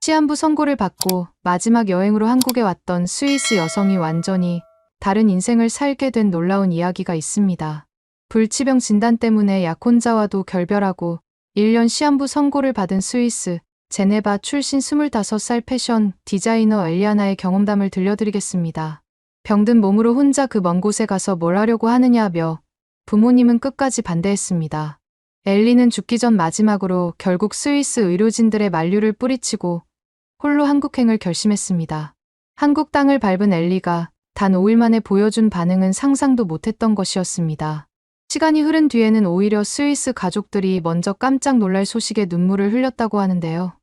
시한부 선고를 받고 마지막 여행으로 한국에 왔던 스위스 여성이 완전히 다른 인생을 살게 된 놀라운 이야기가 있습니다. 불치병 진단 때문에 약혼자와도 결별하고 1년 시한부 선고를 받은 스위스 제네바 출신 25살 패션 디자이너 엘리아나의 경험담을 들려드리겠습니다. 병든 몸으로 혼자 그 먼 곳에 가서 뭘 하려고 하느냐며 부모님은 끝까지 반대했습니다. 엘리는 죽기 전 마지막으로 결국 스위스 의료진들의 만류를 뿌리치고 홀로 한국행을 결심했습니다. 한국 땅을 밟은 엘리가 단 5일 만에 보여준 반응은 상상도 못했던 것이었습니다. 시간이 흐른 뒤에는 오히려 스위스 가족들이 먼저 깜짝 놀랄 소식에 눈물을 흘렸다고 하는데요.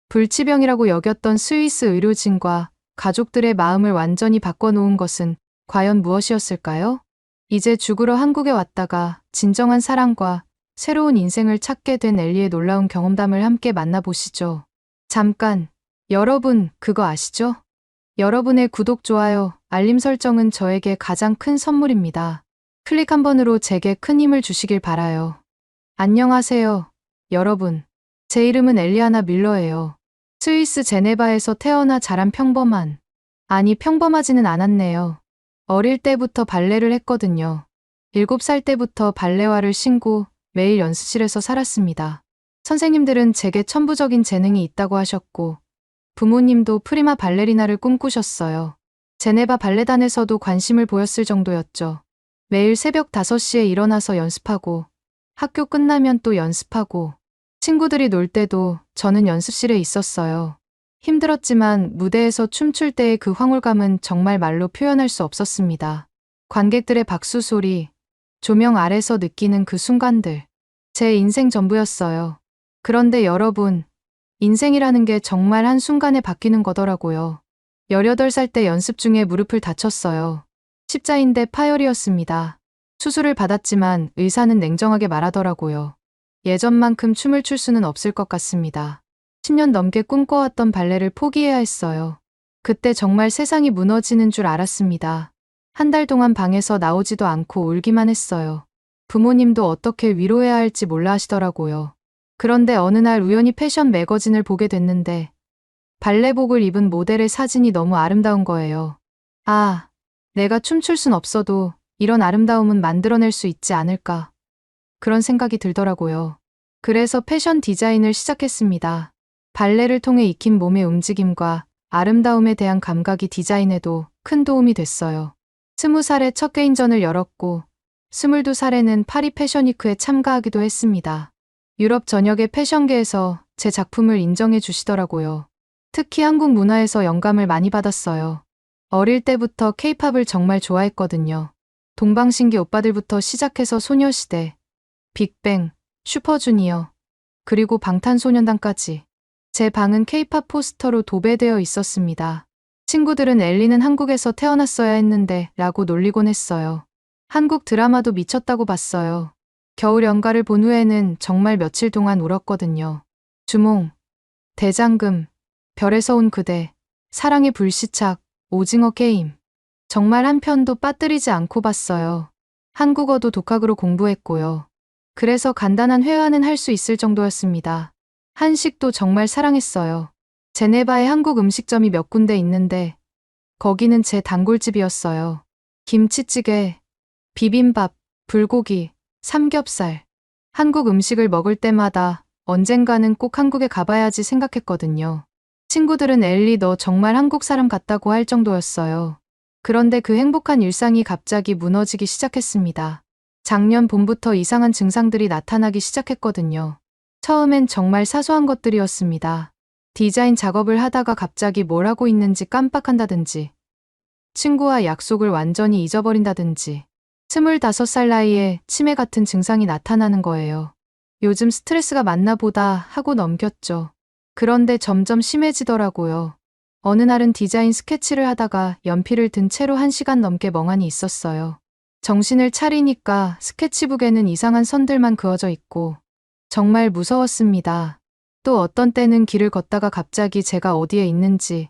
불치병이라고 여겼던 스위스 의료진과 가족들의 마음을 완전히 바꿔놓은 것은 과연 무엇이었을까요? 이제 죽으러 한국에 왔다가 진정한 사랑과 새로운 인생을 찾게 된 엘리의 놀라운 경험담을 함께 만나보시죠. 잠깐, 여러분 그거 아시죠? 여러분의 구독, 좋아요, 알림 설정은 저에게 가장 큰 선물입니다. 클릭 한 번으로 제게 큰 힘을 주시길 바라요. 안녕하세요, 여러분. 제 이름은 엘리아나 밀러예요. 스위스 제네바에서 태어나 자란 평범하지는 않았네요. 어릴 때부터 발레를 했거든요. 7살 때부터 발레화를 신고 매일 연습실에서 살았습니다. 선생님들은 제게 천부적인 재능이 있다고 하셨고 부모님도 프리마 발레리나를 꿈꾸셨어요. 제네바 발레단에서도 관심을 보였을 정도였죠. 매일 새벽 5시에 일어나서 연습하고 학교 끝나면 또 연습하고 친구들이 놀 때도 저는 연습실에 있었어요. 힘들었지만 무대에서 춤출 때의 그 황홀감은 정말 말로 표현할 수 없었습니다. 관객들의 박수 소리, 조명 아래서 느끼는 그 순간들, 제 인생 전부였어요. 그런데 여러분, 인생이라는 게 정말 한순간에 바뀌는 거더라고요. 18살 때 연습 중에 무릎을 다쳤어요. 십자인대 파열이었습니다. 수술을 받았지만 의사는 냉정하게 말하더라고요. 예전만큼 춤을 출 수는 없을 것 같습니다. 10년 넘게 꿈꿔왔던 발레를 포기해야 했어요. 그때 정말 세상이 무너지는 줄 알았습니다. 한 달 동안 방에서 나오지도 않고 울기만 했어요. 부모님도 어떻게 위로해야 할지 몰라 하시더라고요. 그런데 어느 날 우연히 패션 매거진을 보게 됐는데 발레복을 입은 모델의 사진이 너무 아름다운 거예요. 아, 내가 춤출 순 없어도 이런 아름다움은 만들어낼 수 있지 않을까. 그런 생각이 들더라고요. 그래서 패션 디자인을 시작했습니다. 발레를 통해 익힌 몸의 움직임과 아름다움에 대한 감각이 디자인에도 큰 도움이 됐어요. 20살에 첫 개인전을 열었고 22살에는 파리 패션위크에 참가하기도 했습니다. 유럽 전역의 패션계에서 제 작품을 인정해 주시더라고요. 특히 한국 문화에서 영감을 많이 받았어요. 어릴 때부터 케이팝을 정말 좋아했거든요. 동방신기 오빠들부터 시작해서 소녀시대, 빅뱅, 슈퍼주니어, 그리고 방탄소년단까지. 제 방은 케이팝 포스터로 도배되어 있었습니다. 친구들은 엘리는 한국에서 태어났어야 했는데 라고 놀리곤 했어요. 한국 드라마도 미쳤다고 봤어요. 겨울 연가를 본 후에는 정말 며칠 동안 울었거든요. 주몽, 대장금, 별에서 온 그대, 사랑의 불시착, 오징어 게임. 정말 한 편도 빠뜨리지 않고 봤어요. 한국어도 독학으로 공부했고요. 그래서 간단한 회화는 할 수 있을 정도였습니다. 한식도 정말 사랑했어요. 제네바에 한국 음식점이 몇 군데 있는데 거기는 제 단골집이었어요. 김치찌개, 비빔밥, 불고기, 삼겹살. 한국 음식을 먹을 때마다 언젠가는 꼭 한국에 가봐야지 생각했거든요. 친구들은 엘리 너 정말 한국 사람 같다고 할 정도였어요. 그런데 그 행복한 일상이 갑자기 무너지기 시작했습니다. 작년 봄부터 이상한 증상들이 나타나기 시작했거든요. 처음엔 정말 사소한 것들이었습니다. 디자인 작업을 하다가 갑자기 뭘 하고 있는지 깜빡한다든지, 친구와 약속을 완전히 잊어버린다든지, 25살 나이에 치매 같은 증상이 나타나는 거예요. 요즘 스트레스가 많나 보다 하고 넘겼죠. 그런데 점점 심해지더라고요. 어느 날은 디자인 스케치를 하다가 연필을 든 채로 1시간 넘게 멍하니 있었어요. 정신을 차리니까 스케치북에는 이상한 선들만 그어져 있고 정말 무서웠습니다. 또 어떤 때는 길을 걷다가 갑자기 제가 어디에 있는지,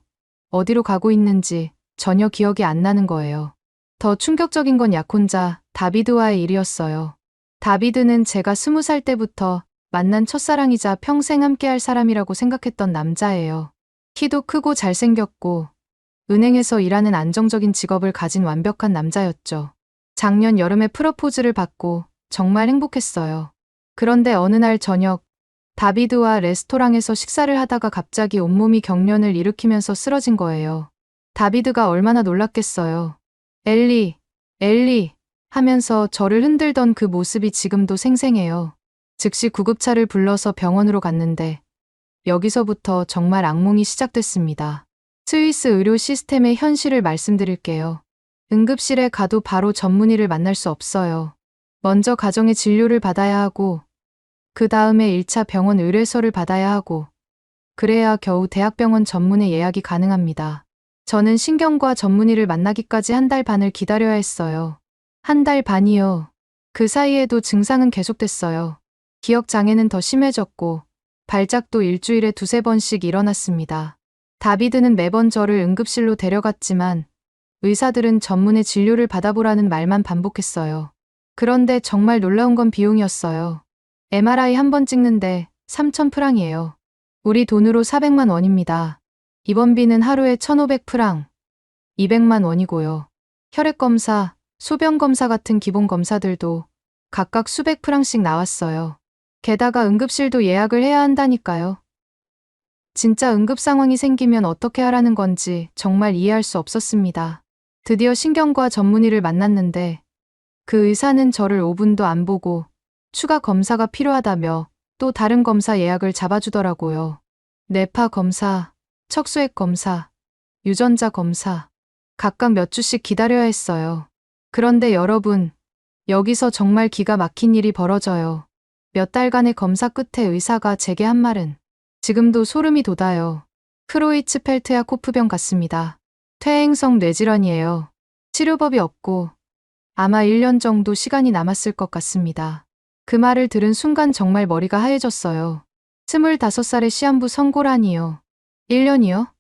어디로 가고 있는지 전혀 기억이 안 나는 거예요. 더 충격적인 건 약혼자 다비드와의 일이었어요. 다비드는 제가 20살 때부터 만난 첫사랑이자 평생 함께할 사람이라고 생각했던 남자예요. 키도 크고 잘생겼고 은행에서 일하는 안정적인 직업을 가진 완벽한 남자였죠. 작년 여름에 프러포즈를 받고 정말 행복했어요. 그런데 어느 날 저녁 다비드와 레스토랑에서 식사를 하다가 갑자기 온몸이 경련을 일으키면서 쓰러진 거예요. 다비드가 얼마나 놀랐겠어요. 엘리, 엘리 하면서 저를 흔들던 그 모습이 지금도 생생해요. 즉시 구급차를 불러서 병원으로 갔는데 여기서부터 정말 악몽이 시작됐습니다. 스위스 의료 시스템의 현실을 말씀드릴게요. 응급실에 가도 바로 전문의를 만날 수 없어요. 먼저 가정의 진료를 받아야 하고 그 다음에 1차 병원 의뢰서를 받아야 하고 그래야 겨우 대학병원 전문의 예약이 가능합니다. 저는 신경과 전문의를 만나기까지 1달 반을 기다려야 했어요. 1달 반이요. 그 사이에도 증상은 계속됐어요. 기억 장애는 더 심해졌고 발작도 일주일에 2~3번씩 일어났습니다. 다비드는 매번 저를 응급실로 데려갔지만 의사들은 전문의 진료를 받아보라는 말만 반복했어요. 그런데 정말 놀라운 건 비용이었어요. MRI 한 번 찍는데 3,000프랑이에요. 우리 돈으로 400만 원입니다. 입원비는 하루에 1,500프랑, 200만 원이고요. 혈액검사, 소변검사 같은 기본 검사들도 각각 수백 프랑씩 나왔어요. 게다가 응급실도 예약을 해야 한다니까요. 진짜 응급 상황이 생기면 어떻게 하라는 건지 정말 이해할 수 없었습니다. 드디어 신경과 전문의를 만났는데 그 의사는 저를 5분도 안 보고 추가 검사가 필요하다며 또 다른 검사 예약을 잡아주더라고요. 뇌파 검사, 척수액 검사, 유전자 검사, 각각 몇 주씩 기다려야 했어요. 그런데 여러분, 여기서 정말 기가 막힌 일이 벌어져요. 몇 달간의 검사 끝에 의사가 제게 한 말은 지금도 소름이 돋아요. 크로이츠펠트야 코프병 같습니다. 퇴행성 뇌질환이에요. 치료법이 없고 아마 1년 정도 시간이 남았을 것 같습니다. 그 말을 들은 순간 정말 머리가 하얘졌어요. 25살의 시한부 선고라니요. 1년이요?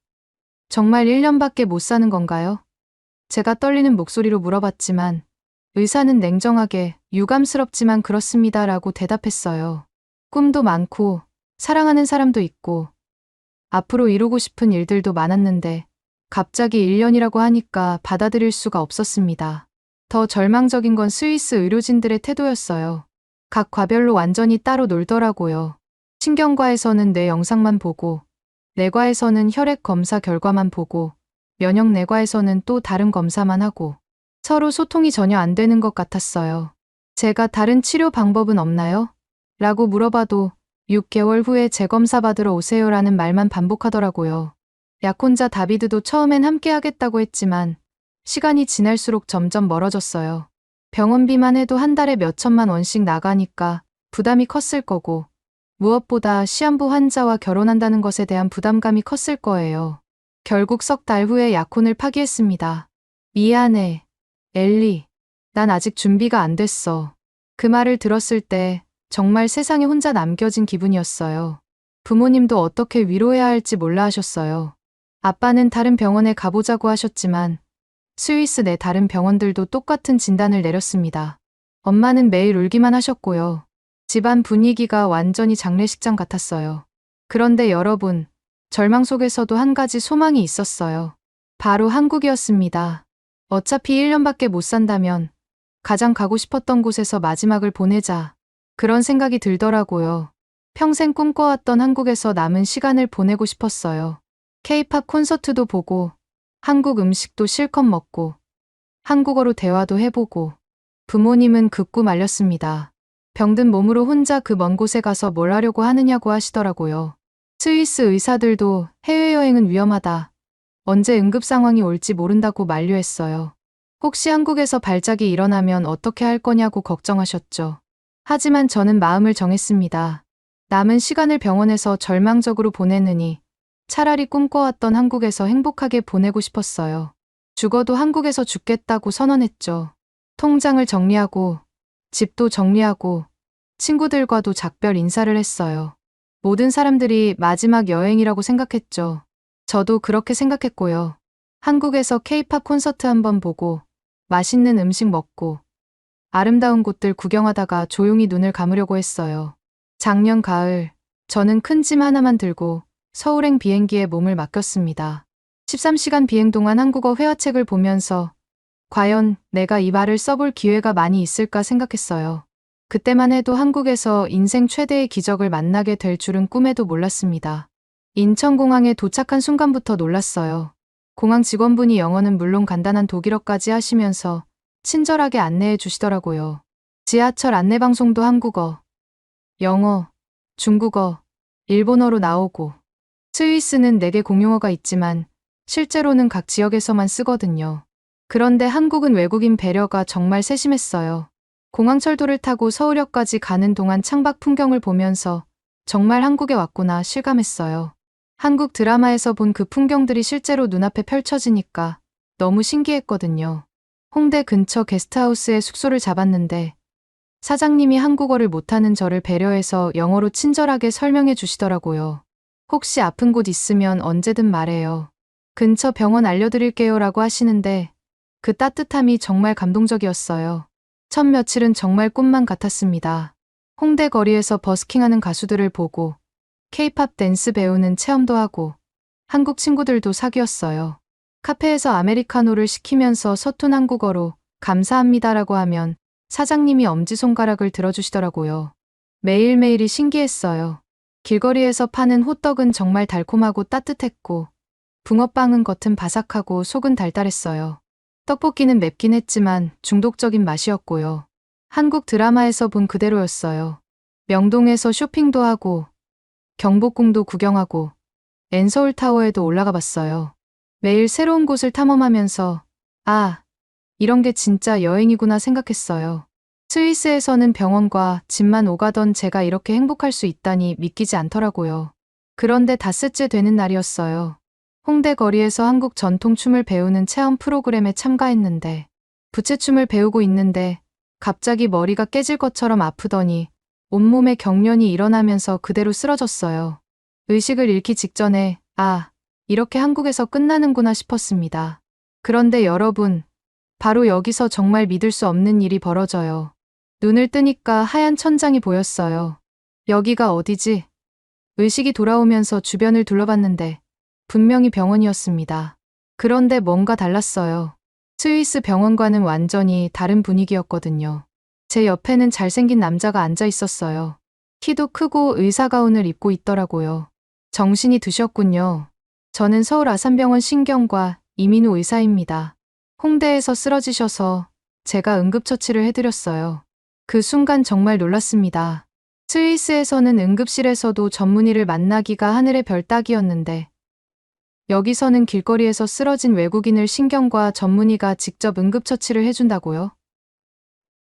정말 1년밖에 못 사는 건가요? 제가 떨리는 목소리로 물어봤지만 의사는 냉정하게 유감스럽지만 그렇습니다라고 대답했어요. 꿈도 많고 사랑하는 사람도 있고 앞으로 이루고 싶은 일들도 많았는데 갑자기 1년이라고 하니까 받아들일 수가 없었습니다. 더 절망적인 건 스위스 의료진들의 태도였어요. 각 과별로 완전히 따로 놀더라고요. 신경과에서는 뇌 영상만 보고 내과에서는 혈액 검사 결과만 보고 면역내과에서는 또 다른 검사만 하고 서로 소통이 전혀 안 되는 것 같았어요. 제가 다른 치료 방법은 없나요? 라고 물어봐도 6개월 후에 재검사 받으러 오세요라는 말만 반복하더라고요. 약혼자 다비드도 처음엔 함께 하겠다고 했지만 시간이 지날수록 점점 멀어졌어요. 병원비만 해도 1달에 몇천만 원씩 나가니까 부담이 컸을 거고 무엇보다 시한부 환자와 결혼한다는 것에 대한 부담감이 컸을 거예요. 결국 석 달 후에 약혼을 파기했습니다. 미안해, 엘리. 난 아직 준비가 안 됐어. 그 말을 들었을 때 정말 세상에 혼자 남겨진 기분이었어요. 부모님도 어떻게 위로해야 할지 몰라 하셨어요. 아빠는 다른 병원에 가보자고 하셨지만 스위스 내 다른 병원들도 똑같은 진단을 내렸습니다. 엄마는 매일 울기만 하셨고요. 집안 분위기가 완전히 장례식장 같았어요. 그런데 여러분, 절망 속에서도 한 가지 소망이 있었어요. 바로 한국이었습니다. 어차피 1년밖에 못 산다면 가장 가고 싶었던 곳에서 마지막을 보내자. 그런 생각이 들더라고요. 평생 꿈꿔왔던 한국에서 남은 시간을 보내고 싶었어요. K-팝 콘서트도 보고 한국 음식도 실컷 먹고 한국어로 대화도 해보고 부모님은 극구 말렸습니다. 병든 몸으로 혼자 그 먼 곳에 가서 뭘 하려고 하느냐고 하시더라고요. 스위스 의사들도 해외여행은 위험하다. 언제 응급 상황이 올지 모른다고 만류했어요. 혹시 한국에서 발작이 일어나면 어떻게 할 거냐고 걱정하셨죠. 하지만 저는 마음을 정했습니다. 남은 시간을 병원에서 절망적으로 보내느니 차라리 꿈꿔왔던 한국에서 행복하게 보내고 싶었어요. 죽어도 한국에서 죽겠다고 선언했죠. 통장을 정리하고 집도 정리하고 친구들과도 작별 인사를 했어요. 모든 사람들이 마지막 여행이라고 생각했죠. 저도 그렇게 생각했고요. 한국에서 K-팝 콘서트 한번 보고 맛있는 음식 먹고 아름다운 곳들 구경하다가 조용히 눈을 감으려고 했어요. 작년 가을, 저는 큰 짐 하나만 들고 서울행 비행기에 몸을 맡겼습니다. 13시간 비행 동안 한국어 회화책을 보면서 과연 내가 이 말을 써볼 기회가 많이 있을까 생각했어요. 그때만 해도 한국에서 인생 최대의 기적을 만나게 될 줄은 꿈에도 몰랐습니다. 인천공항에 도착한 순간부터 놀랐어요. 공항 직원분이 영어는 물론 간단한 독일어까지 하시면서 친절하게 안내해 주시더라고요. 지하철 안내방송도 한국어, 영어, 중국어, 일본어로 나오고 스위스는 4개 공용어가 있지만 실제로는 각 지역에서만 쓰거든요. 그런데 한국은 외국인 배려가 정말 세심했어요. 공항철도를 타고 서울역까지 가는 동안 창밖 풍경을 보면서 정말 한국에 왔구나 실감했어요. 한국 드라마에서 본 그 풍경들이 실제로 눈앞에 펼쳐지니까 너무 신기했거든요. 홍대 근처 게스트하우스에 숙소를 잡았는데 사장님이 한국어를 못하는 저를 배려해서 영어로 친절하게 설명해 주시더라고요. 혹시 아픈 곳 있으면 언제든 말해요. 근처 병원 알려드릴게요 라고 하시는데 그 따뜻함이 정말 감동적이었어요. 첫 며칠은 정말 꿈만 같았습니다. 홍대 거리에서 버스킹하는 가수들을 보고 K-팝 댄스 배우는 체험도 하고 한국 친구들도 사귀었어요. 카페에서 아메리카노를 시키면서 서툰 한국어로 감사합니다라고 하면 사장님이 엄지손가락을 들어주시더라고요. 매일매일이 신기했어요. 길거리에서 파는 호떡은 정말 달콤하고 따뜻했고 붕어빵은 겉은 바삭하고 속은 달달했어요. 떡볶이는 맵긴 했지만 중독적인 맛이었고요. 한국 드라마에서 본 그대로였어요. 명동에서 쇼핑도 하고 경복궁도 구경하고 엔서울타워에도 올라가 봤어요. 매일 새로운 곳을 탐험하면서 아, 이런 게 진짜 여행이구나 생각했어요. 스위스에서는 병원과 집만 오가던 제가 이렇게 행복할 수 있다니 믿기지 않더라고요. 그런데 닷새째 되는 날이었어요. 홍대 거리에서 한국 전통춤을 배우는 체험 프로그램에 참가했는데 부채춤을 배우고 있는데 갑자기 머리가 깨질 것처럼 아프더니 온몸에 경련이 일어나면서 그대로 쓰러졌어요. 의식을 잃기 직전에 아, 이렇게 한국에서 끝나는구나 싶었습니다. 그런데 여러분, 바로 여기서 정말 믿을 수 없는 일이 벌어져요. 눈을 뜨니까 하얀 천장이 보였어요. 여기가 어디지? 의식이 돌아오면서 주변을 둘러봤는데 분명히 병원이었습니다. 그런데 뭔가 달랐어요. 스위스 병원과는 완전히 다른 분위기였거든요. 제 옆에는 잘생긴 남자가 앉아 있었어요. 키도 크고 의사가운을 입고 있더라고요. 정신이 드셨군요. 저는 서울 아산병원 신경과 이민우 의사입니다. 홍대에서 쓰러지셔서 제가 응급처치를 해드렸어요. 그 순간 정말 놀랐습니다. 스위스에서는 응급실에서도 전문의를 만나기가 하늘의 별 따기였는데 여기서는 길거리에서 쓰러진 외국인을 신경과 전문의가 직접 응급처치를 해준다고요?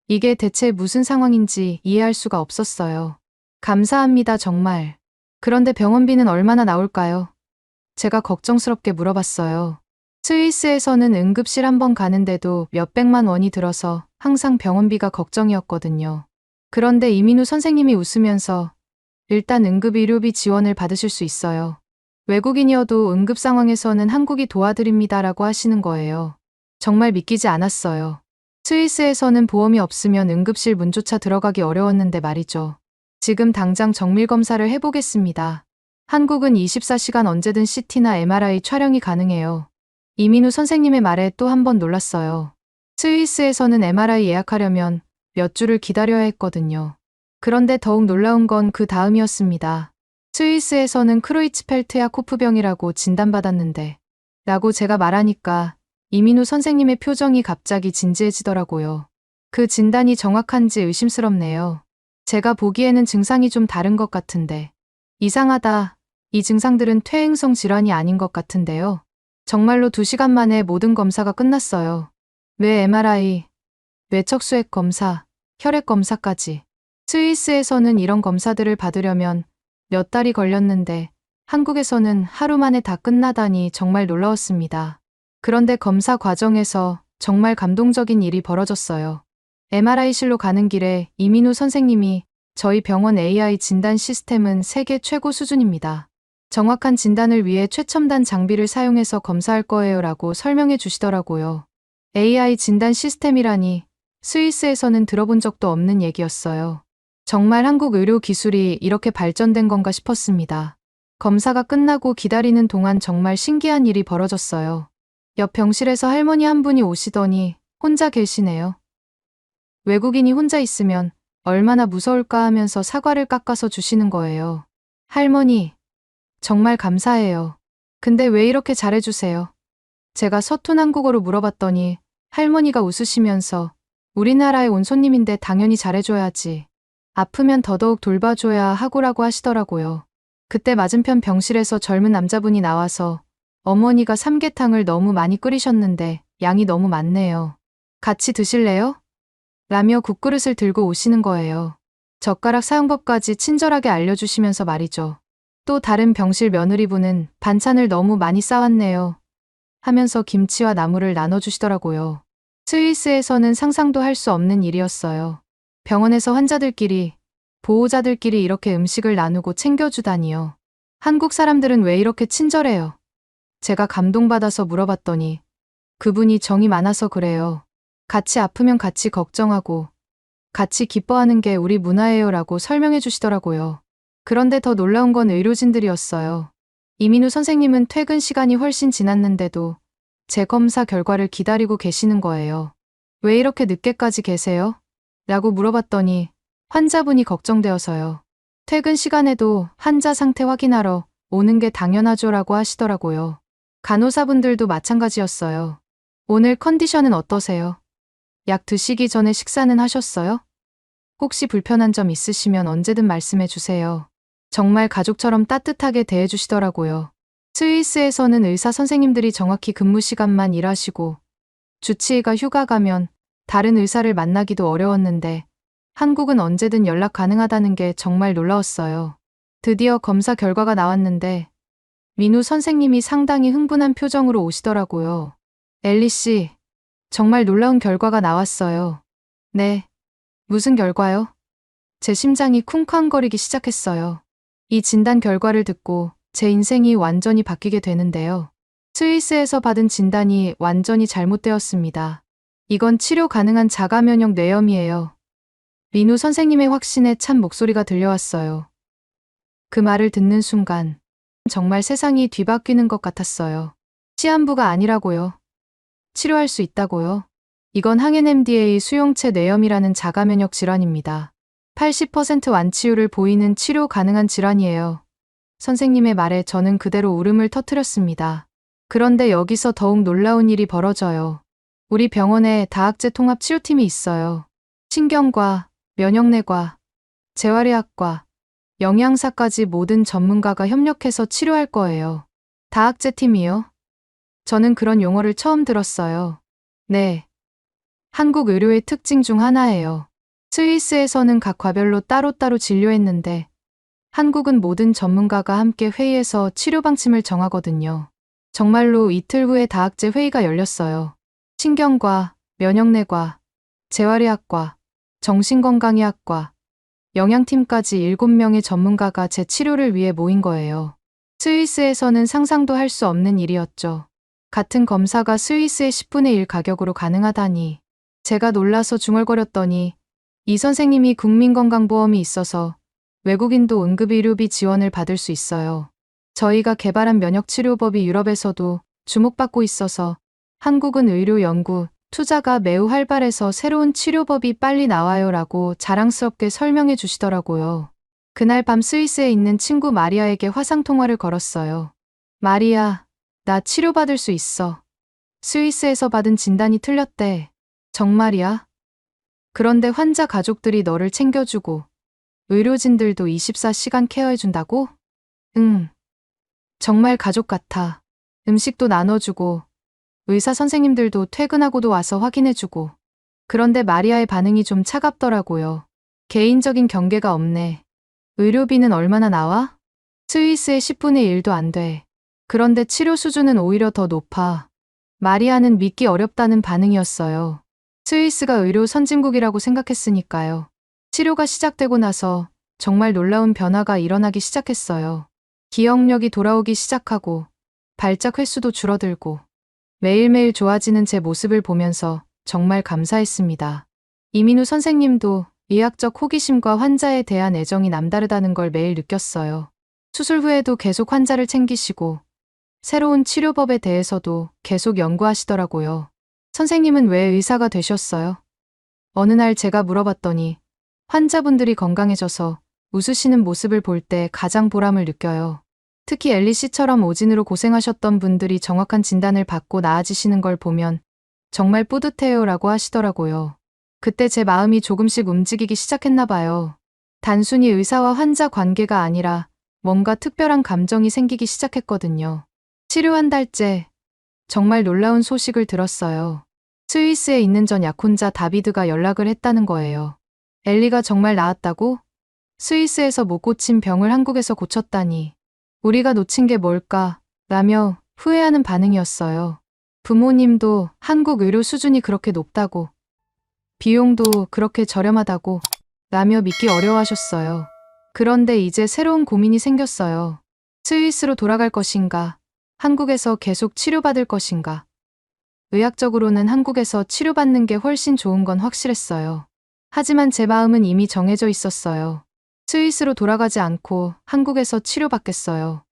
이게 대체 무슨 상황인지 이해할 수가 없었어요. 감사합니다, 정말. 그런데 병원비는 얼마나 나올까요? 제가 걱정스럽게 물어봤어요. 스위스에서는 응급실 한 번 가는데도 몇백만 원이 들어서 항상 병원비가 걱정이었거든요. 그런데 이민우 선생님이 웃으면서 일단 응급의료비 지원을 받으실 수 있어요. 외국인이어도 응급 상황에서는 한국이 도와드립니다라고 하시는 거예요. 정말 믿기지 않았어요. 스위스에서는 보험이 없으면 응급실 문조차 들어가기 어려웠는데 말이죠. 지금 당장 정밀검사를 해보겠습니다. 한국은 24시간 언제든 CT나 MRI 촬영이 가능해요. 이민우 선생님의 말에 또 한 번 놀랐어요. 스위스에서는 MRI 예약하려면 몇 주를 기다려야 했거든요. 그런데 더욱 놀라운 건 그 다음이었습니다. 스위스에서는 크로이츠펠트야코프병이라고 진단받았는데 라고 제가 말하니까 이민우 선생님의 표정이 갑자기 진지해지더라고요. 그 진단이 정확한지 의심스럽네요. 제가 보기에는 증상이 좀 다른 것 같은데 이상하다. 이 증상들은 퇴행성 질환이 아닌 것 같은데요. 정말로 2시간 만에 모든 검사가 끝났어요. 뇌 MRI, 뇌척수액 검사, 혈액 검사까지. 스위스에서는 이런 검사들을 받으려면 몇 달이 걸렸는데 한국에서는 하루 만에 다 끝나다니 정말 놀라웠습니다. 그런데 검사 과정에서 정말 감동적인 일이 벌어졌어요. MRI실로 가는 길에 이민우 선생님이 저희 병원 AI 진단 시스템은 세계 최고 수준입니다. 정확한 진단을 위해 최첨단 장비를 사용해서 검사할 거예요 라고 설명해 주시더라고요. AI 진단 시스템이라니 스위스에서는 들어본 적도 없는 얘기였어요. 정말 한국 의료 기술이 이렇게 발전된 건가 싶었습니다. 검사가 끝나고 기다리는 동안 정말 신기한 일이 벌어졌어요. 옆 병실에서 할머니 한 분이 오시더니 혼자 계시네요. 외국인이 혼자 있으면 얼마나 무서울까 하면서 사과를 깎아서 주시는 거예요. 할머니, 정말 감사해요. 근데 왜 이렇게 잘해주세요? 제가 서툰 한국어로 물어봤더니 할머니가 웃으시면서 우리나라에 온 손님인데 당연히 잘해줘야지. 아프면 더더욱 돌봐줘야 하고라고 하시더라고요. 그때 맞은편 병실에서 젊은 남자분이 나와서 어머니가 삼계탕을 너무 많이 끓이셨는데 양이 너무 많네요. 같이 드실래요? 라며 국그릇을 들고 오시는 거예요. 젓가락 사용법까지 친절하게 알려주시면서 말이죠. 또 다른 병실 며느리분은 반찬을 너무 많이 싸왔네요. 하면서 김치와 나물을 나눠주시더라고요. 스위스에서는 상상도 할 수 없는 일이었어요. 병원에서 환자들끼리, 보호자들끼리 이렇게 음식을 나누고 챙겨주다니요. 한국 사람들은 왜 이렇게 친절해요? 제가 감동받아서 물어봤더니 그분이 정이 많아서 그래요. 같이 아프면 같이 걱정하고 같이 기뻐하는 게 우리 문화예요 라고 설명해 주시더라고요. 그런데 더 놀라운 건 의료진들이었어요. 이민우 선생님은 퇴근 시간이 훨씬 지났는데도 제 검사 결과를 기다리고 계시는 거예요. 왜 이렇게 늦게까지 계세요? 라고 물어봤더니 환자분이 걱정되어서요. 퇴근 시간에도 환자 상태 확인하러 오는 게 당연하죠 라고 하시더라고요. 간호사분들도 마찬가지였어요. 오늘 컨디션은 어떠세요? 약 드시기 전에 식사는 하셨어요? 혹시 불편한 점 있으시면 언제든 말씀해 주세요. 정말 가족처럼 따뜻하게 대해주시더라고요. 스위스에서는 의사 선생님들이 정확히 근무 시간만 일하시고 주치의가 휴가 가면 다른 의사를 만나기도 어려웠는데 한국은 언제든 연락 가능하다는 게 정말 놀라웠어요. 드디어 검사 결과가 나왔는데 민우 선생님이 상당히 흥분한 표정으로 오시더라고요. 엘리 씨, 정말 놀라운 결과가 나왔어요. 네. 무슨 결과요? 제 심장이 쿵쾅거리기 시작했어요. 이 진단 결과를 듣고 제 인생이 완전히 바뀌게 되는데요. 스위스에서 받은 진단이 완전히 잘못되었습니다. 이건 치료 가능한 자가면역 뇌염이에요. 민우 선생님의 확신에 찬 목소리가 들려왔어요. 그 말을 듣는 순간 정말 세상이 뒤바뀌는 것 같았어요. 시한부가 아니라고요. 치료할 수 있다고요. 이건 항엔 MDA 수용체 뇌염이라는 자가면역 질환입니다. 80% 완치율을 보이는 치료 가능한 질환이에요. 선생님의 말에 저는 그대로 울음을 터뜨렸습니다. 그런데 여기서 더욱 놀라운 일이 벌어져요. 우리 병원에 다학제 통합 치료팀이 있어요. 신경과, 면역내과, 재활의학과, 영양사까지 모든 전문가가 협력해서 치료할 거예요. 다학제 팀이요? 저는 그런 용어를 처음 들었어요. 네. 한국 의료의 특징 중 하나예요. 스위스에서는 각 과별로 따로따로 진료했는데 한국은 모든 전문가가 함께 회의해서 치료 방침을 정하거든요. 정말로 이틀 후에 다학제 회의가 열렸어요. 신경과, 면역내과, 재활의학과, 정신건강의학과, 영양팀까지 7명의 전문가가 제 치료를 위해 모인 거예요. 스위스에서는 상상도 할 수 없는 일이었죠. 같은 검사가 스위스의 10분의 1 가격으로 가능하다니. 제가 놀라서 중얼거렸더니 이 선생님이 국민건강보험이 있어서 외국인도 응급의료비 지원을 받을 수 있어요. 저희가 개발한 면역치료법이 유럽에서도 주목받고 있어서 한국은 의료 연구, 투자가 매우 활발해서 새로운 치료법이 빨리 나와요 라고 자랑스럽게 설명해 주시더라고요. 그날 밤 스위스에 있는 친구 마리아에게 화상통화를 걸었어요. 마리아, 나 치료받을 수 있어. 스위스에서 받은 진단이 틀렸대. 정말이야? 그런데 환자 가족들이 너를 챙겨주고 의료진들도 24시간 케어해준다고? 응. 정말 가족 같아. 음식도 나눠주고 의사 선생님들도 퇴근하고도 와서 확인해주고. 그런데 마리아의 반응이 좀 차갑더라고요. 개인적인 경계가 없네. 의료비는 얼마나 나와? 스위스의 10분의 1도 안 돼. 그런데 치료 수준은 오히려 더 높아. 마리아는 믿기 어렵다는 반응이었어요. 스위스가 의료 선진국이라고 생각했으니까요. 치료가 시작되고 나서 정말 놀라운 변화가 일어나기 시작했어요. 기억력이 돌아오기 시작하고 발작 횟수도 줄어들고 매일매일 좋아지는 제 모습을 보면서 정말 감사했습니다. 이민우 선생님도 의학적 호기심과 환자에 대한 애정이 남다르다는 걸 매일 느꼈어요. 수술 후에도 계속 환자를 챙기시고 새로운 치료법에 대해서도 계속 연구하시더라고요. 선생님은 왜 의사가 되셨어요? 어느 날 제가 물어봤더니 환자분들이 건강해져서 웃으시는 모습을 볼 때 가장 보람을 느껴요. 특히 엘리 씨처럼 오진으로 고생하셨던 분들이 정확한 진단을 받고 나아지시는 걸 보면 정말 뿌듯해요 라고 하시더라고요. 그때 제 마음이 조금씩 움직이기 시작했나 봐요. 단순히 의사와 환자 관계가 아니라 뭔가 특별한 감정이 생기기 시작했거든요. 치료 한 달째 정말 놀라운 소식을 들었어요. 스위스에 있는 전 약혼자 다비드가 연락을 했다는 거예요. 엘리가 정말 나았다고? 스위스에서 못 고친 병을 한국에서 고쳤다니. 우리가 놓친 게 뭘까? 라며 후회하는 반응이었어요. 부모님도 한국 의료 수준이 그렇게 높다고, 비용도 그렇게 저렴하다고 라며 믿기 어려워하셨어요. 그런데 이제 새로운 고민이 생겼어요. 스위스로 돌아갈 것인가? 한국에서 계속 치료받을 것인가? 의학적으로는 한국에서 치료받는 게 훨씬 좋은 건 확실했어요. 하지만 제 마음은 이미 정해져 있었어요. 스위스로 돌아가지 않고 한국에서 치료받겠어요.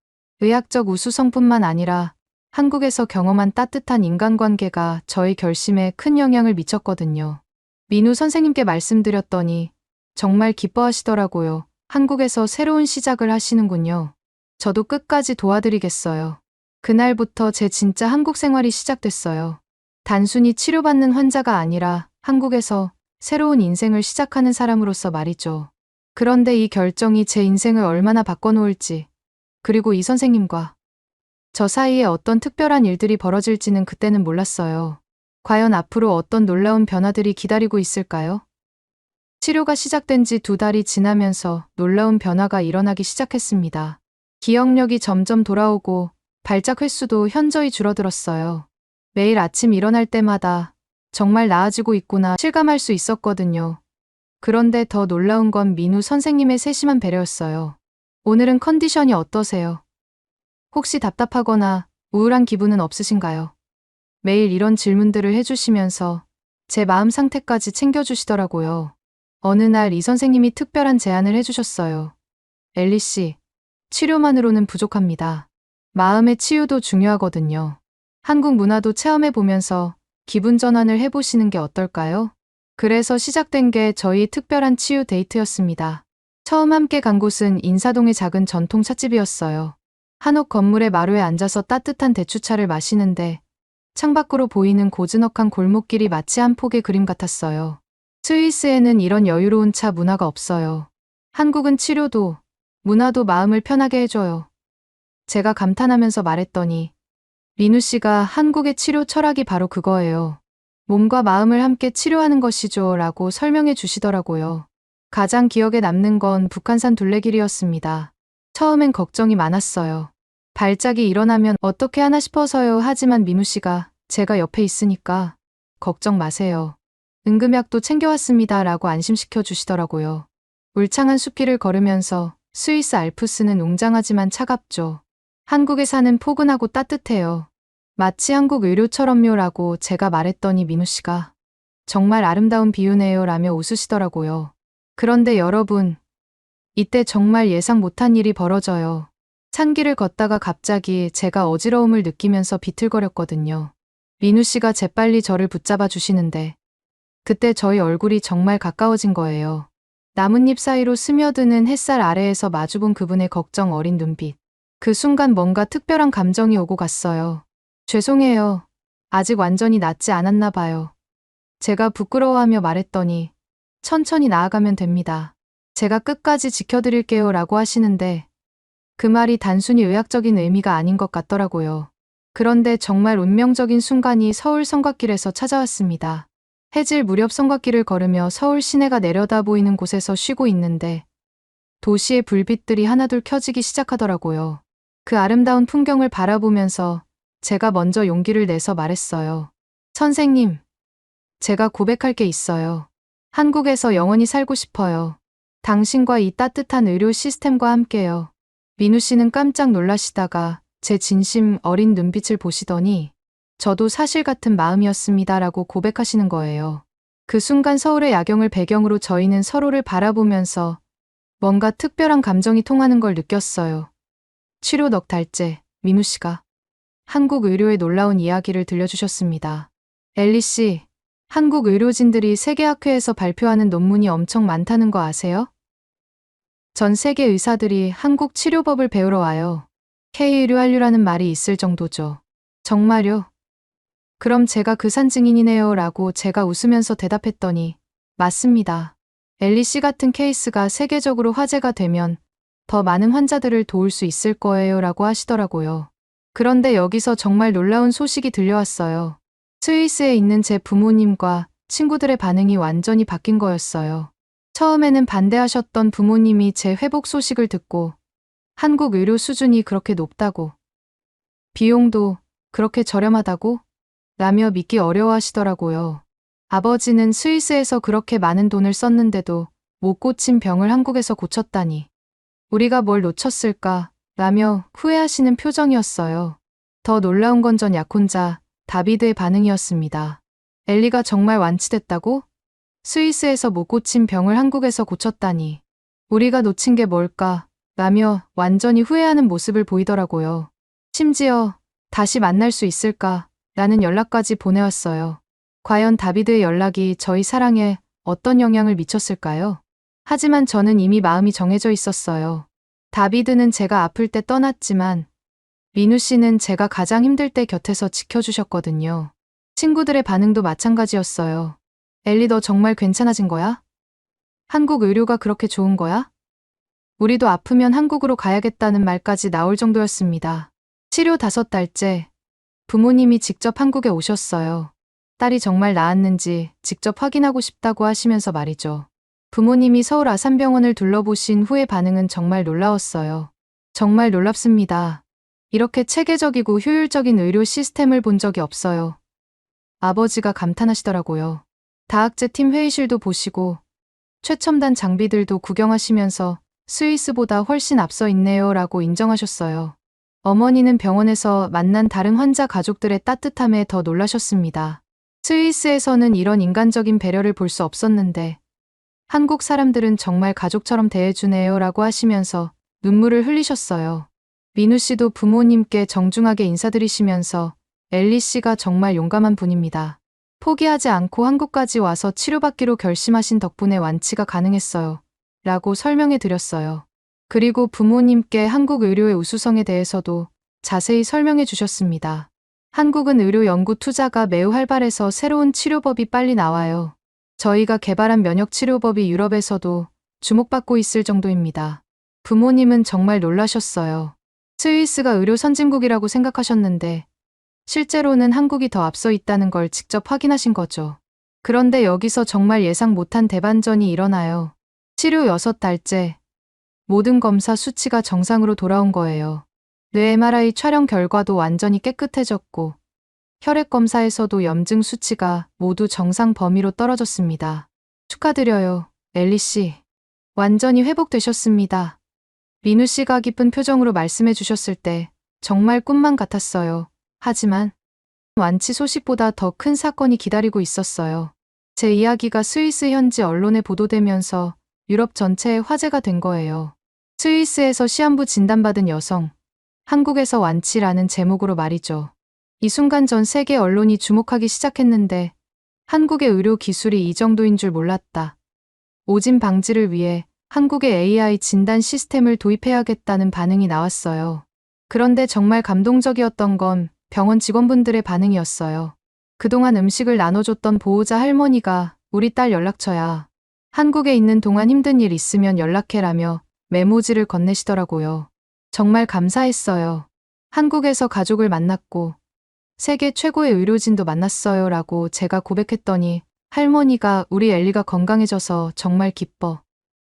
의학적 우수성뿐만 아니라 한국에서 경험한 따뜻한 인간관계가 저희 결심에 큰 영향을 미쳤거든요. 민우 선생님께 말씀드렸더니 정말 기뻐하시더라고요. 한국에서 새로운 시작을 하시는군요. 저도 끝까지 도와드리겠어요. 그날부터 제 진짜 한국 생활이 시작됐어요. 단순히 치료받는 환자가 아니라 한국에서 새로운 인생을 시작하는 사람으로서 말이죠. 그런데 이 결정이 제 인생을 얼마나 바꿔놓을지, 그리고 이 선생님과 저 사이에 어떤 특별한 일들이 벌어질지는 그때는 몰랐어요. 과연 앞으로 어떤 놀라운 변화들이 기다리고 있을까요? 치료가 시작된 지 2달이 지나면서 놀라운 변화가 일어나기 시작했습니다. 기억력이 점점 돌아오고 발작 횟수도 현저히 줄어들었어요. 매일 아침 일어날 때마다 정말 나아지고 있구나 실감할 수 있었거든요. 그런데 더 놀라운 건 민우 선생님의 세심한 배려였어요. 오늘은 컨디션이 어떠세요? 혹시 답답하거나 우울한 기분은 없으신가요? 매일 이런 질문들을 해주시면서 제 마음 상태까지 챙겨주시더라고요. 어느 날 이 선생님이 특별한 제안을 해주셨어요. 엘리 씨, 치료만으로는 부족합니다. 마음의 치유도 중요하거든요. 한국 문화도 체험해보면서 기분 전환을 해보시는 게 어떨까요? 그래서 시작된 게 저희 특별한 치유 데이트였습니다. 처음 함께 간 곳은 인사동의 작은 전통 찻집이었어요. 한옥 건물의 마루에 앉아서 따뜻한 대추차를 마시는데 창밖으로 보이는 고즈넉한 골목길이 마치 한 폭의 그림 같았어요. 스위스에는 이런 여유로운 차 문화가 없어요. 한국은 치료도, 문화도 마음을 편하게 해줘요. 제가 감탄하면서 말했더니 민우 씨가 한국의 치료 철학이 바로 그거예요. 몸과 마음을 함께 치료하는 것이죠 라고 설명해 주시더라고요. 가장 기억에 남는 건 북한산 둘레길이었습니다. 처음엔 걱정이 많았어요. 발작이 일어나면 어떻게 하나 싶어서요. 하지만 민우 씨가 제가 옆에 있으니까 걱정 마세요. 응급약도 챙겨왔습니다 라고 안심시켜 주시더라고요. 울창한 숲길을 걸으면서 스위스 알프스는 웅장하지만 차갑죠. 한국에 사는 포근하고 따뜻해요. 마치 한국 의료처럼요 라고 제가 말했더니 민우 씨가 정말 아름다운 비유네요 라며 웃으시더라고요. 그런데 여러분, 이때 정말 예상 못한 일이 벌어져요. 산길을 걷다가 갑자기 제가 어지러움을 느끼면서 비틀거렸거든요. 민우 씨가 재빨리 저를 붙잡아 주시는데 그때 저희 얼굴이 정말 가까워진 거예요. 나뭇잎 사이로 스며드는 햇살 아래에서 마주본 그분의 걱정 어린 눈빛. 그 순간 뭔가 특별한 감정이 오고 갔어요. 죄송해요. 아직 완전히 낫지 않았나 봐요. 제가 부끄러워하며 말했더니 천천히 나아가면 됩니다. 제가 끝까지 지켜드릴게요 라고 하시는데 그 말이 단순히 의학적인 의미가 아닌 것 같더라고요. 그런데 정말 운명적인 순간이 서울 성곽길에서 찾아왔습니다. 해질 무렵 성곽길을 걸으며 서울 시내가 내려다 보이는 곳에서 쉬고 있는데 도시의 불빛들이 하나둘 켜지기 시작하더라고요. 그 아름다운 풍경을 바라보면서 제가 먼저 용기를 내서 말했어요. 선생님, 제가 고백할 게 있어요. 한국에서 영원히 살고 싶어요. 당신과 이 따뜻한 의료 시스템과 함께요. 민우 씨는 깜짝 놀라시다가 제 진심 어린 눈빛을 보시더니 저도 사실 같은 마음이었습니다 라고 고백하시는 거예요. 그 순간 서울의 야경을 배경으로 저희는 서로를 바라보면서 뭔가 특별한 감정이 통하는 걸 느꼈어요. 치료 넉 달째 민우 씨가 한국 의료의 놀라운 이야기를 들려주셨습니다. 엘리 씨, 한국 의료진들이 세계학회에서 발표하는 논문이 엄청 많다는 거 아세요? 전 세계 의사들이 한국 치료법을 배우러 와요. K의료 한류라는 말이 있을 정도죠. 정말요? 그럼 제가 그 산 증인이네요 라고 제가 웃으면서 대답했더니 맞습니다. 엘리 씨 같은 케이스가 세계적으로 화제가 되면 더 많은 환자들을 도울 수 있을 거예요 라고 하시더라고요. 그런데 여기서 정말 놀라운 소식이 들려왔어요. 스위스에 있는 제 부모님과 친구들의 반응이 완전히 바뀐 거였어요. 처음에는 반대하셨던 부모님이 제 회복 소식을 듣고 한국 의료 수준이 그렇게 높다고, 비용도 그렇게 저렴하다고 라며 믿기 어려워하시더라고요. 아버지는 스위스에서 그렇게 많은 돈을 썼는데도 못 고친 병을 한국에서 고쳤다니. 우리가 뭘 놓쳤을까 라며 후회하시는 표정이었어요. 더 놀라운 건 전 약혼자 다비드의 반응이었습니다. 엘리가 정말 완치됐다고? 스위스에서 못 고친 병을 한국에서 고쳤다니. 우리가 놓친 게 뭘까? 라며 완전히 후회하는 모습을 보이더라고요. 심지어 다시 만날 수 있을까? 라는 연락까지 보내왔어요. 과연 다비드의 연락이 저희 사랑에 어떤 영향을 미쳤을까요? 하지만 저는 이미 마음이 정해져 있었어요. 다비드는 제가 아플 때 떠났지만 민우 씨는 제가 가장 힘들 때 곁에서 지켜주셨거든요. 친구들의 반응도 마찬가지였어요. 엘리 너 정말 괜찮아진 거야? 한국 의료가 그렇게 좋은 거야? 우리도 아프면 한국으로 가야겠다는 말까지 나올 정도였습니다. 치료 5달째 부모님이 직접 한국에 오셨어요. 딸이 정말 나았는지 직접 확인하고 싶다고 하시면서 말이죠. 부모님이 서울 아산병원을 둘러보신 후의 반응은 정말 놀라웠어요. 정말 놀랍습니다. 이렇게 체계적이고 효율적인 의료 시스템을 본 적이 없어요. 아버지가 감탄하시더라고요. 다학제 팀 회의실도 보시고 최첨단 장비들도 구경하시면서 스위스보다 훨씬 앞서 있네요 라고 인정하셨어요. 어머니는 병원에서 만난 다른 환자 가족들의 따뜻함에 더 놀라셨습니다. 스위스에서는 이런 인간적인 배려를 볼 수 없었는데 한국 사람들은 정말 가족처럼 대해주네요 라고 하시면서 눈물을 흘리셨어요. 민우 씨도 부모님께 정중하게 인사드리시면서 엘리 씨가 정말 용감한 분입니다. 포기하지 않고 한국까지 와서 치료받기로 결심하신 덕분에 완치가 가능했어요. 라고 설명해 드렸어요. 그리고 부모님께 한국 의료의 우수성에 대해서도 자세히 설명해 주셨습니다. 한국은 의료 연구 투자가 매우 활발해서 새로운 치료법이 빨리 나와요. 저희가 개발한 면역 치료법이 유럽에서도 주목받고 있을 정도입니다. 부모님은 정말 놀라셨어요. 스위스가 의료 선진국이라고 생각하셨는데 실제로는 한국이 더 앞서 있다는 걸 직접 확인하신 거죠. 그런데 여기서 정말 예상 못한 대반전이 일어나요. 치료 6달째 모든 검사 수치가 정상으로 돌아온 거예요. 뇌 MRI 촬영 결과도 완전히 깨끗해졌고 혈액 검사에서도 염증 수치가 모두 정상 범위로 떨어졌습니다. 축하드려요, 엘리 씨. 완전히 회복되셨습니다. 민우 씨가 기쁜 표정으로 말씀해 주셨을 때 정말 꿈만 같았어요. 하지만 완치 소식보다 더 큰 사건이 기다리고 있었어요. 제 이야기가 스위스 현지 언론에 보도되면서 유럽 전체에 화제가 된 거예요. 스위스에서 시한부 진단받은 여성, 한국에서 완치라는 제목으로 말이죠. 이 순간 전 세계 언론이 주목하기 시작했는데 한국의 의료 기술이 이 정도인 줄 몰랐다. 오진 방지를 위해 한국의 AI 진단 시스템을 도입해야겠다는 반응이 나왔어요. 그런데 정말 감동적이었던 건 병원 직원분들의 반응이었어요. 그동안 음식을 나눠줬던 보호자 할머니가 우리 딸 연락처야. 한국에 있는 동안 힘든 일 있으면 연락해라며 메모지를 건네시더라고요. 정말 감사했어요. 한국에서 가족을 만났고 세계 최고의 의료진도 만났어요 라고 제가 고백했더니 할머니가 우리 엘리가 건강해져서 정말 기뻐.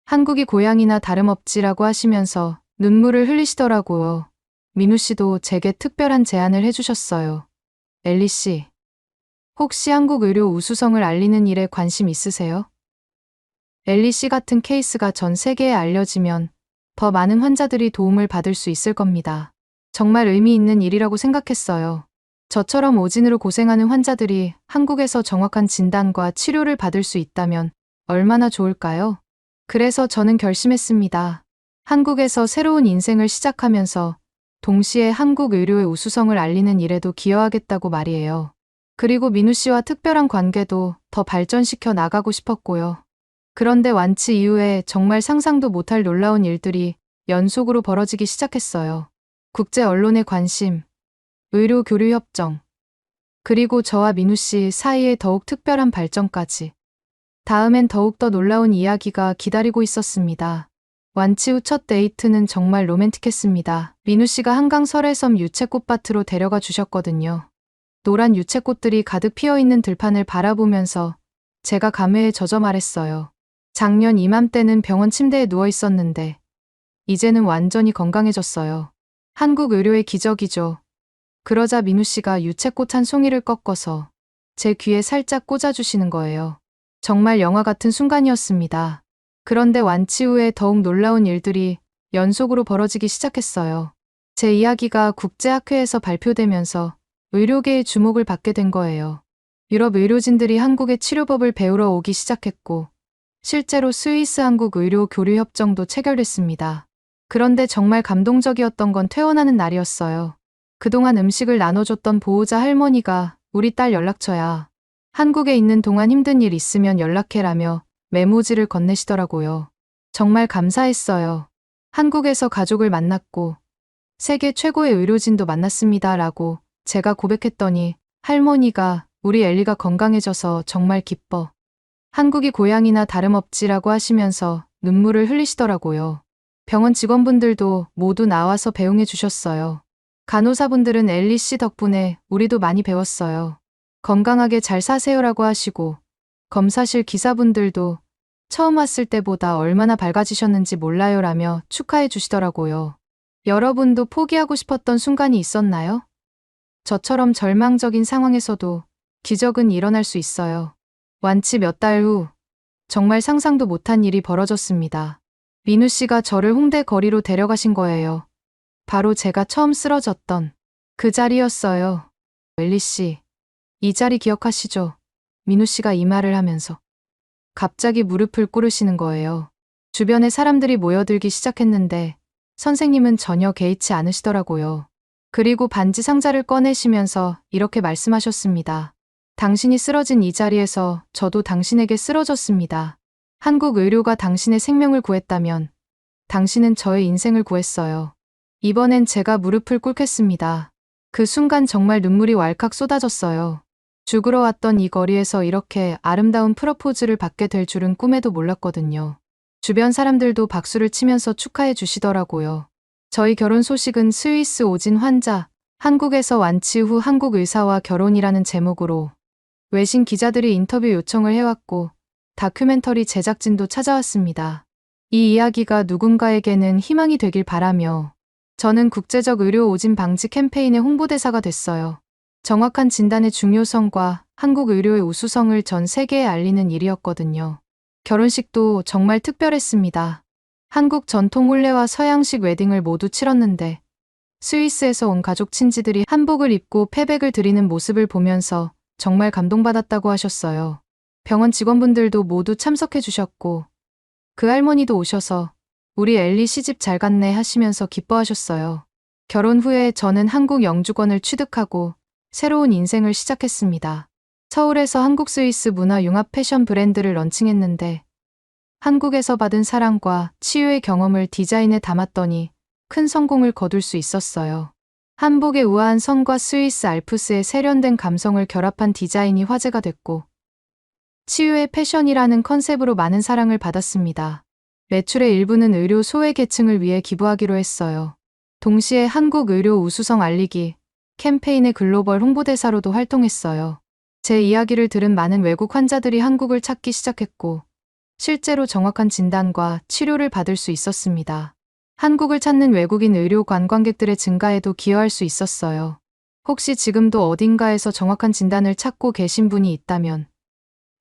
한국이 고향이나 다름없지라고 하시면서 눈물을 흘리시더라고요. 민우 씨도 제게 특별한 제안을 해주셨어요. 엘리 씨, 혹시 한국 의료 우수성을 알리는 일에 관심 있으세요? 엘리 씨 같은 케이스가 전 세계에 알려지면 더 많은 환자들이 도움을 받을 수 있을 겁니다. 정말 의미 있는 일이라고 생각했어요. 저처럼 오진으로 고생하는 환자들이 한국에서 정확한 진단과 치료를 받을 수 있다면 얼마나 좋을까요? 그래서 저는 결심했습니다. 한국에서 새로운 인생을 시작하면서 동시에 한국 의료의 우수성을 알리는 일에도 기여하겠다고 말이에요. 그리고 민우 씨와 특별한 관계도 더 발전시켜 나가고 싶었고요. 그런데 완치 이후에 정말 상상도 못할 놀라운 일들이 연속으로 벌어지기 시작했어요. 국제 언론의 관심, 의료 교류 협정, 그리고 저와 민우 씨 사이에 더욱 특별한 발전까지. 다음엔 더욱더 놀라운 이야기가 기다리고 있었습니다. 완치 후 첫 데이트는 정말 로맨틱했습니다. 민우 씨가 한강 설해섬 유채꽃밭으로 데려가 주셨거든요. 노란 유채꽃들이 가득 피어있는 들판을 바라보면서 제가 감회에 젖어 말했어요. 작년 이맘때는 병원 침대에 누워 있었는데 이제는 완전히 건강해졌어요. 한국 의료의 기적이죠. 그러자 민우 씨가 유채꽃 한 송이를 꺾어서 제 귀에 살짝 꽂아주시는 거예요. 정말 영화 같은 순간이었습니다. 그런데 완치 후에 더욱 놀라운 일들이 연속으로 벌어지기 시작했어요. 제 이야기가 국제학회에서 발표되면서 의료계의 주목을 받게 된 거예요. 유럽 의료진들이 한국의 치료법을 배우러 오기 시작했고 실제로 스위스 한국 의료 교류 협정도 체결됐습니다. 그런데 정말 감동적이었던 건 퇴원하는 날이었어요. 그동안 음식을 나눠줬던 보호자 할머니가 우리 딸 연락처야. 한국에 있는 동안 힘든 일 있으면 연락해라며 메모지를 건네시더라고요. 정말 감사했어요. 한국에서 가족을 만났고 세계 최고의 의료진도 만났습니다 라고 제가 고백했더니 할머니가 우리 엘리가 건강해져서 정말 기뻐. 한국이 고향이나 다름없지라고 하시면서 눈물을 흘리시더라고요. 병원 직원분들도 모두 나와서 배웅해 주셨어요. 간호사분들은 엘리 씨 덕분에 우리도 많이 배웠어요. 건강하게 잘 사세요라고 하시고 검사실 기사분들도 처음 왔을 때보다 얼마나 밝아지셨는지 몰라요라며 축하해 주시더라고요. 여러분도 포기하고 싶었던 순간이 있었나요? 저처럼 절망적인 상황에서도 기적은 일어날 수 있어요. 완치 몇 달 후 정말 상상도 못한 일이 벌어졌습니다. 민우 씨가 저를 홍대 거리로 데려가신 거예요. 바로 제가 처음 쓰러졌던 그 자리였어요. 엘리 씨, 이 자리 기억하시죠? 민우 씨가 이 말을 하면서 갑자기 무릎을 꿇으시는 거예요. 주변에 사람들이 모여들기 시작했는데 선생님은 전혀 개의치 않으시더라고요. 그리고 반지 상자를 꺼내시면서 이렇게 말씀하셨습니다. 당신이 쓰러진 이 자리에서 저도 당신에게 쓰러졌습니다. 한국 의료가 당신의 생명을 구했다면 당신은 저의 인생을 구했어요. 이번엔 제가 무릎을 꿇겠습니다. 그 순간 정말 눈물이 왈칵 쏟아졌어요. 죽으러 왔던 이 거리에서 이렇게 아름다운 프로포즈를 받게 될 줄은 꿈에도 몰랐거든요. 주변 사람들도 박수를 치면서 축하해 주시더라고요. 저희 결혼 소식은 스위스 오진 환자, 한국에서 완치 후 한국 의사와 결혼이라는 제목으로 외신 기자들이 인터뷰 요청을 해왔고 다큐멘터리 제작진도 찾아왔습니다. 이 이야기가 누군가에게는 희망이 되길 바라며 저는 국제적 의료 오진 방지 캠페인의 홍보대사가 됐어요. 정확한 진단의 중요성과 한국 의료의 우수성을 전 세계에 알리는 일이었거든요. 결혼식도 정말 특별했습니다. 한국 전통 혼례와 서양식 웨딩을 모두 치렀는데 스위스에서 온 가족 친지들이 한복을 입고 패백을 드리는 모습을 보면서 정말 감동받았다고 하셨어요. 병원 직원분들도 모두 참석해 주셨고 그 할머니도 오셔서 우리 엘리 시집 잘 갔네 하시면서 기뻐하셨어요. 결혼 후에 저는 한국 영주권을 취득하고 새로운 인생을 시작했습니다. 서울에서 한국 스위스 문화 융합 패션 브랜드를 런칭했는데 한국에서 받은 사랑과 치유의 경험을 디자인에 담았더니 큰 성공을 거둘 수 있었어요. 한복의 우아한 선과 스위스 알프스의 세련된 감성을 결합한 디자인이 화제가 됐고 치유의 패션이라는 컨셉으로 많은 사랑을 받았습니다. 매출의 일부는 의료 소외계층을 위해 기부하기로 했어요. 동시에 한국 의료 우수성 알리기 캠페인의 글로벌 홍보대사로도 활동했어요. 제 이야기를 들은 많은 외국 환자들이 한국을 찾기 시작했고 실제로 정확한 진단과 치료를 받을 수 있었습니다. 한국을 찾는 외국인 의료 관광객들의 증가에도 기여할 수 있었어요. 혹시 지금도 어딘가에서 정확한 진단을 찾고 계신 분이 있다면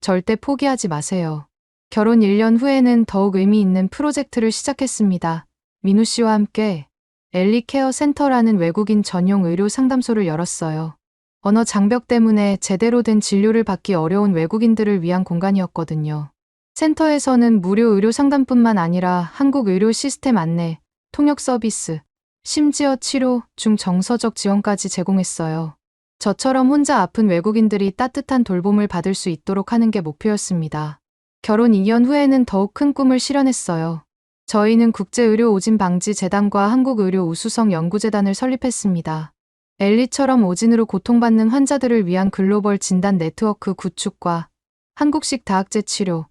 절대 포기하지 마세요. 결혼 1년 후에는 더욱 의미 있는 프로젝트를 시작했습니다. 민우 씨와 함께 엘리케어 센터라는 외국인 전용 의료 상담소를 열었어요. 언어 장벽 때문에 제대로 된 진료를 받기 어려운 외국인들을 위한 공간이었거든요. 센터에서는 무료 의료 상담뿐만 아니라 한국 의료 시스템 안내, 통역 서비스, 심지어 치료, 중정서적 지원까지 제공했어요. 저처럼 혼자 아픈 외국인들이 따뜻한 돌봄을 받을 수 있도록 하는 게 목표였습니다. 결혼 2년 후에는 더욱 큰 꿈을 실현했어요. 저희는 국제의료오진방지재단과 한국의료우수성연구재단을 설립했습니다. 엘리처럼 오진으로 고통받는 환자들을 위한 글로벌 진단 네트워크 구축과 한국식 다학제 치료,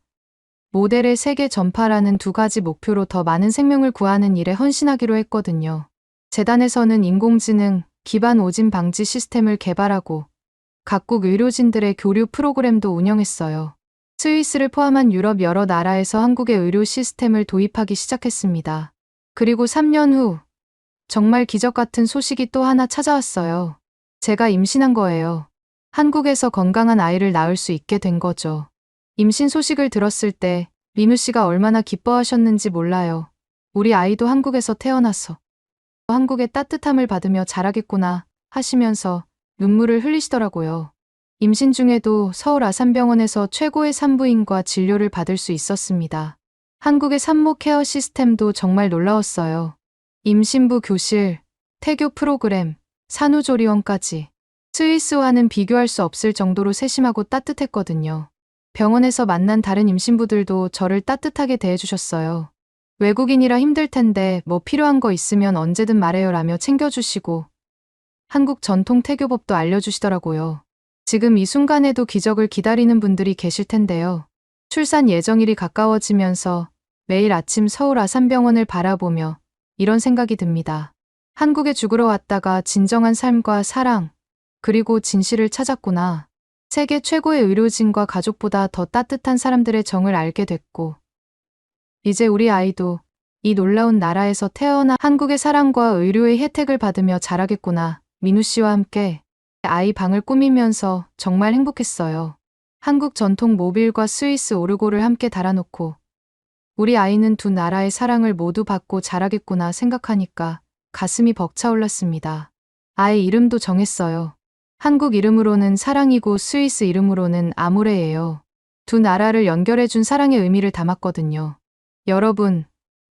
모델의 세계 전파라는 두 가지 목표로 더 많은 생명을 구하는 일에 헌신하기로 했거든요. 재단에서는 인공지능 기반 오진 방지 시스템을 개발하고 각국 의료진들의 교류 프로그램도 운영했어요. 스위스를 포함한 유럽 여러 나라에서 한국의 의료 시스템을 도입하기 시작했습니다. 그리고 3년 후 정말 기적 같은 소식이 또 하나 찾아왔어요. 제가 임신한 거예요. 한국에서 건강한 아이를 낳을 수 있게 된 거죠. 임신 소식을 들었을 때 민우 씨가 얼마나 기뻐하셨는지 몰라요. 우리 아이도 한국에서 태어나서 한국의 따뜻함을 받으며 자라겠구나 하시면서 눈물을 흘리시더라고요. 임신 중에도 서울 아산병원에서 최고의 산부인과 진료를 받을 수 있었습니다. 한국의 산모 케어 시스템도 정말 놀라웠어요. 임신부 교실, 태교 프로그램, 산후조리원까지. 스위스와는 비교할 수 없을 정도로 세심하고 따뜻했거든요. 병원에서 만난 다른 임신부들도 저를 따뜻하게 대해주셨어요. 외국인이라 힘들 텐데 뭐 필요한 거 있으면 언제든 말해요 라며 챙겨주시고 한국 전통 태교법도 알려주시더라고요. 지금 이 순간에도 기적을 기다리는 분들이 계실 텐데요. 출산 예정일이 가까워지면서 매일 아침 서울 아산병원을 바라보며 이런 생각이 듭니다. 한국에 죽으러 왔다가 진정한 삶과 사랑, 그리고 진실을 찾았구나. 세계 최고의 의료진과 가족보다 더 따뜻한 사람들의 정을 알게 됐고, 이제 우리 아이도 이 놀라운 나라에서 태어나 한국의 사랑과 의료의 혜택을 받으며 자라겠구나. 민우 씨와 함께 아이 방을 꾸미면서 정말 행복했어요. 한국 전통 모빌과 스위스 오르고를 함께 달아놓고 우리 아이는 두 나라의 사랑을 모두 받고 자라겠구나 생각하니까 가슴이 벅차올랐습니다. 아이 이름도 정했어요. 한국 이름으로는 사랑이고 스위스 이름으로는 아모레예요. 두 나라를 연결해준 사랑의 의미를 담았거든요. 여러분,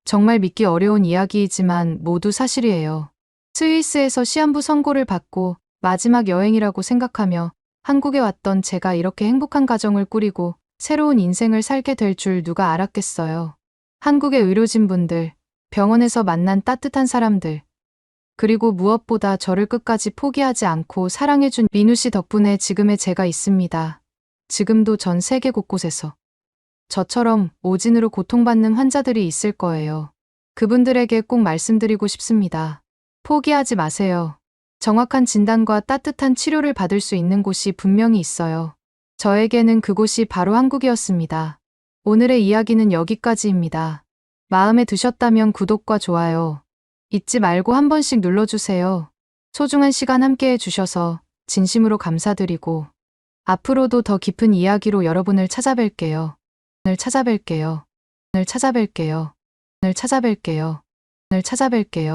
정말 믿기 어려운 이야기이지만 모두 사실이에요. 스위스에서 시한부 선고를 받고 마지막 여행이라고 생각하며 한국에 왔던 제가 이렇게 행복한 가정을 꾸리고 새로운 인생을 살게 될 줄 누가 알았겠어요. 한국의 의료진분들, 병원에서 만난 따뜻한 사람들, 그리고 무엇보다 저를 끝까지 포기하지 않고 사랑해준 민우 씨 덕분에 지금의 제가 있습니다. 지금도 전 세계 곳곳에서 저처럼 오진으로 고통받는 환자들이 있을 거예요. 그분들에게 꼭 말씀드리고 싶습니다. 포기하지 마세요. 정확한 진단과 따뜻한 치료를 받을 수 있는 곳이 분명히 있어요. 저에게는 그곳이 바로 한국이었습니다. 오늘의 이야기는 여기까지입니다. 마음에 드셨다면 구독과 좋아요 잊지 말고 한 번씩 눌러주세요. 소중한 시간 함께 해주셔서 진심으로 감사드리고 앞으로도 더 깊은 이야기로 여러분을 찾아뵐게요. 오늘 찾아뵐게요. 오늘 찾아뵐게요. 오늘 찾아뵐게요. 오늘 찾아뵐게요.